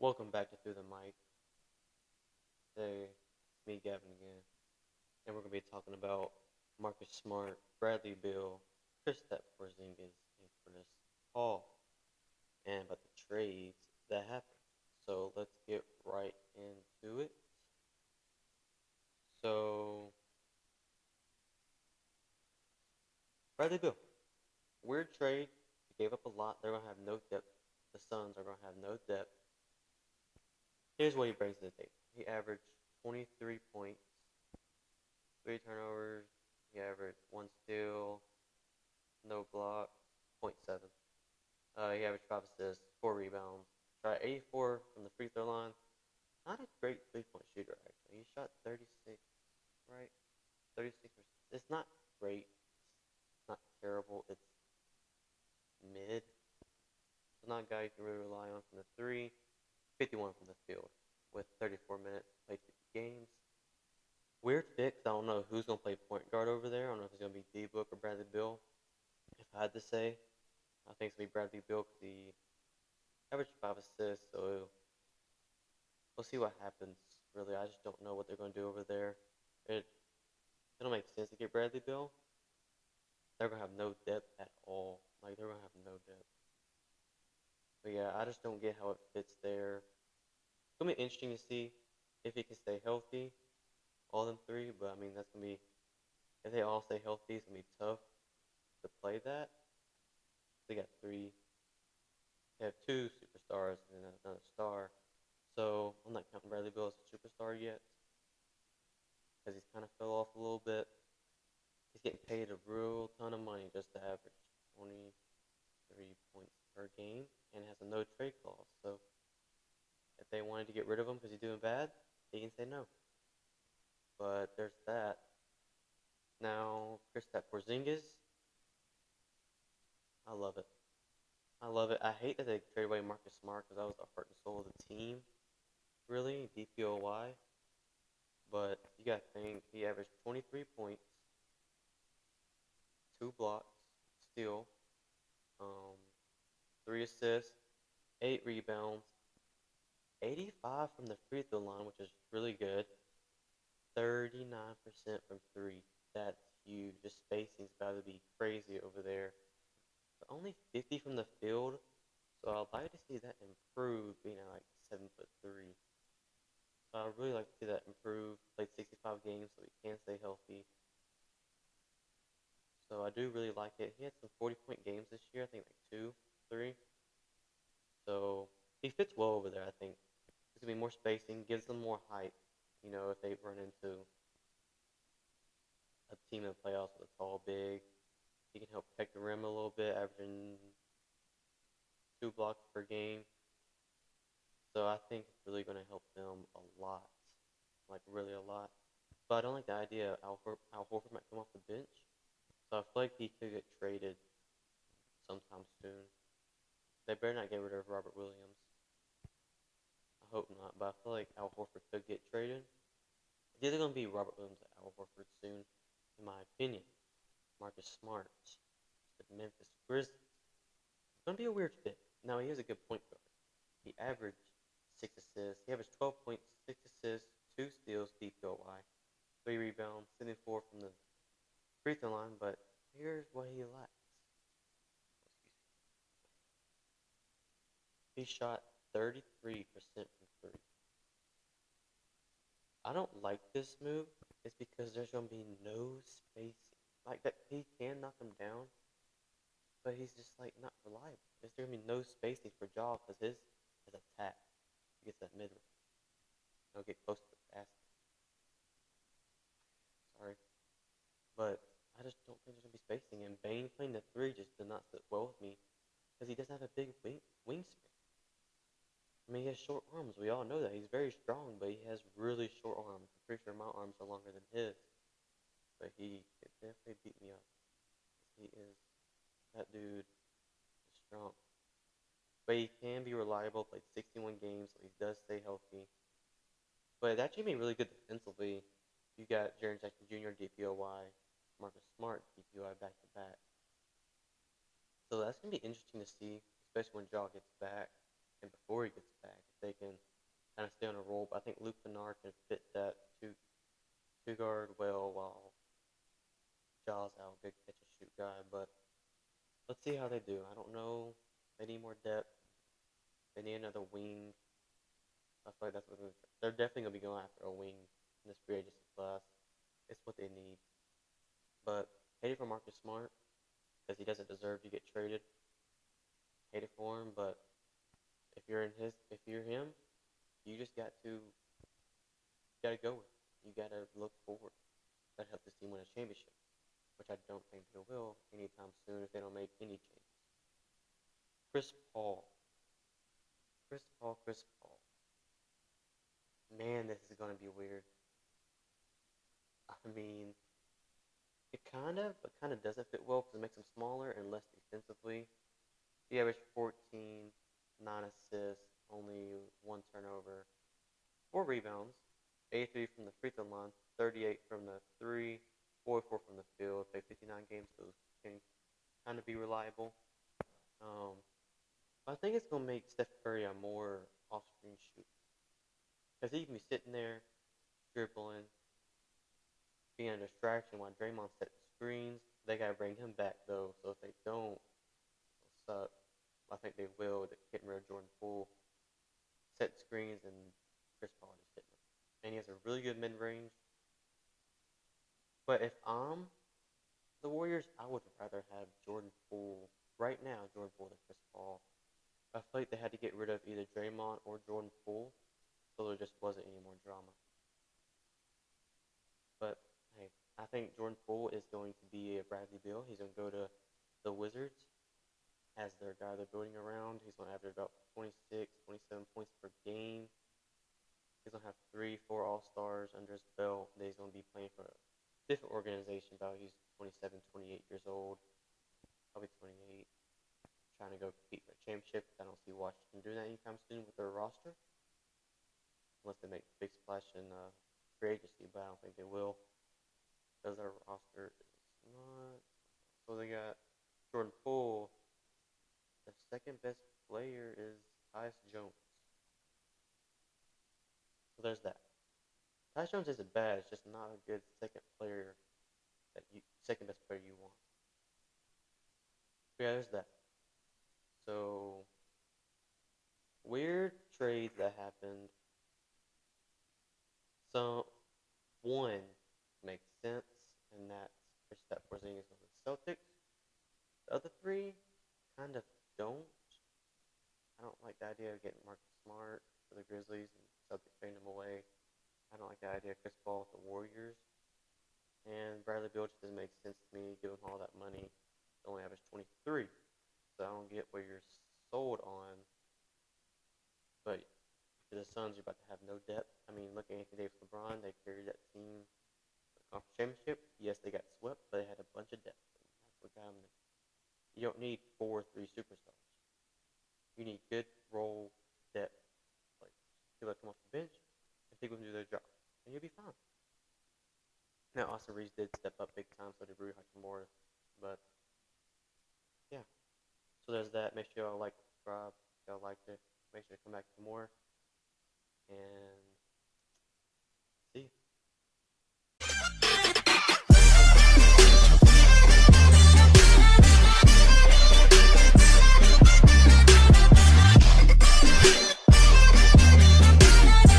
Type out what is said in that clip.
Welcome back to Through the Mic. Today, it's me, Gavin, again, and we're going to be talking about Marcus Smart, Bradley Beal, Kristaps Porzingis, and Chris Paul, and about the trades that happened. So let's get right into it. So, Bradley Beal, weird trade. He gave up a lot. They're going to have no depth. The Suns are going to have no depth. Here's what he brings to the table. He averaged 23 points, 3 turnovers. He averaged 1 steal, no block, point 0.7. He averaged 5 assists, 4 rebounds. Shot 84 from the free throw line. Not a great 3-point shooter, actually. He shot 36, right? 36%. It's not great. It's not terrible. It's mid. It's not a guy you can really rely on from the three. 51 from the field with 34 minutes, played 50 games. Weird fit, 'cause I don't know who's going to play point guard over there. I don't know if it's going to be D-Book or Bradley Beal. If I had to say, I think it's going to be Bradley Beal because he averaged 5 assists, so we'll see what happens. Really, I just don't know what they're going to do over there. It don't make sense to get Bradley Beal. They're going to have no depth at all. Like, they're going to have no depth. But yeah, I just don't get how it fits there. It's going to be interesting to see if he can stay healthy, all them three. But I mean, that's going to be, if they all stay healthy, it's going to be tough to play that. They got three. They have two superstars and another star. So I'm not counting Bradley Beal as a superstar yet, because he's kind of fell off a little bit. He's getting paid a real ton of money just to average 23 points per game and has a no trade clause. So if they wanted to get rid of him because he's doing bad, he can say no. But there's that. Now, Kristaps Porzingis, I love it. I love it. I hate that they traded away Marcus Smart because that was the heart and soul of the team, really, DPOY. But you got to think he averaged 23 points, 2 blocks, steal, um, 3 assists, 8 rebounds, 85 from the free throw line, which is really good. 39% from three. That's huge. The spacing's about to be crazy over there. But only 50 from the field, so I'd like to see that improve, being at like 7'3". So I'd really like to see that improve. Played 65 games, so he can stay healthy. So I do really like it. He had some 40-point games this year. I think like 2, 3. So he fits well over there, I think. There's going to be more spacing, gives them more height. You know, if they run into a team in the playoffs with a tall big, he can help protect the rim a little bit, averaging 2 blocks per game. So I think it's really going to help them a lot, like really a lot. But I don't like the idea of Al Horford might come off the bench. So I feel like he could get traded sometime soon. They better not get rid of Robert Williams. I hope not, but I feel like Al Horford could get traded. It's either going to be Robert Williams or Al Horford soon, in my opinion. Marcus Smart, the Memphis Grizzlies. It's going to be a weird fit. Now, he is a good point guard. He averaged 6 assists. He averaged 12 points, 6 assists, 2 steals, DPOY, 3 rebounds, 74 from the free throw line, but here's what he lacks. He shot 33% from 3. I don't like this move. It's because there's going to be no spacing. Like, that he can knock him down, but he's just, like, not reliable. There's going to be no spacing for Ja because his is attack. He gets that mid range. He'll get close to the basket. Sorry. But I just don't think there's going to be spacing. And Bane playing the 3 just did not sit well with me because he doesn't have a big wingspan. I mean, he has short arms. We all know that. He's very strong, but he has really short arms. I'm pretty sure my arms are longer than his. But he could definitely beat me up. He is, that dude is strong. But he can be reliable, played 61 games, so he does stay healthy. But it's actually been really good defensively. You got Jaren Jackson Jr., DPOY, Marcus Smart, DPOY back to back. So that's going to be interesting to see, especially when Ja gets back and before he gets back, if they can kind of stay on a roll. But I think Luke Kennard can fit that two guard well while Jaws out, good catch and shoot guy. But let's see how they do. I don't know. They need more depth. They need another wing. I feel like that's what they're definitely gonna be going after a wing in this free agency class. It's what they need. But hate it for Marcus Smart because he doesn't deserve to get traded. Hate it for him, but if you're him, you just gotta go with it. You gotta look forward. That help this team win a championship, which I don't think they will anytime soon if they don't make any changes. Chris Paul. Chris Paul. Man, this is gonna be weird. I mean, but kind of doesn't fit well because it makes him smaller and less defensively. He averaged 14, 9 assists, only 1 turnover, 4 rebounds, 83 from the free throw line, 38 from the 3, 44 from the field. Played 59 games, so can kind of be reliable. Um, I think it's going to make Steph Curry a more off-screen shooter. Because he can be sitting there, dribbling, being a distraction while Draymond set screens. They got to bring him back, though, so if they don't, it'll suck. I think they will, getting rid of Jordan Poole, set screens, and Chris Paul just hitting them. And he has a really good mid-range. But if I'm the Warriors, I would rather have Jordan Poole, right now, Jordan Poole than Chris Paul. I feel like they had to get rid of either Draymond or Jordan Poole, so there just wasn't any more drama. But hey, I think Jordan Poole is going to be a Bradley Beal. He's going to go to the Wizards as their guy they're building around. He's going to average about 26, 27 points per game. He's going to have 3, 4 All-Stars under his belt. He's going to be playing for a different organization. About he's 27, 28 years old, probably 28. Trying to go compete for a championship. I don't see Washington doing that anytime soon with their roster, unless they make a big splash in free agency, but I don't think they will, because their roster is not. So they got Jordan Poole. The second best player is Tyus Jones. So there's that. Tyus Jones isn't bad. It's just not a good second best player you want. But yeah, there's that. So weird trades that happened. So one makes sense, and that's Kristaps Porzingis on the Celtics. The other 3 kind of don't. I don't like the idea of getting Marcus Smart for the Grizzlies and Celtics trading him away. I don't like the idea of Chris Paul with the Warriors. And Bradley Beal just doesn't make sense to me, give him all that money. He only averaged 23. So I don't get what you're sold on. But for the Suns, you're about to have no depth. I mean, look at Anthony Davis, LeBron. They carried that team to the conference championship. Yes, they got swept, but they had a bunch of depth. And that's what got them there. You don't need 4 or 3 superstars. You need good role depth players. People that come off the bench and people can do their job. And you'll be fine. Now, Austin Reeves did step up big time, so did Rui Hachimura. But, yeah. So there's that. Make sure y'all like, subscribe. If y'all liked it, make sure to come back for more. And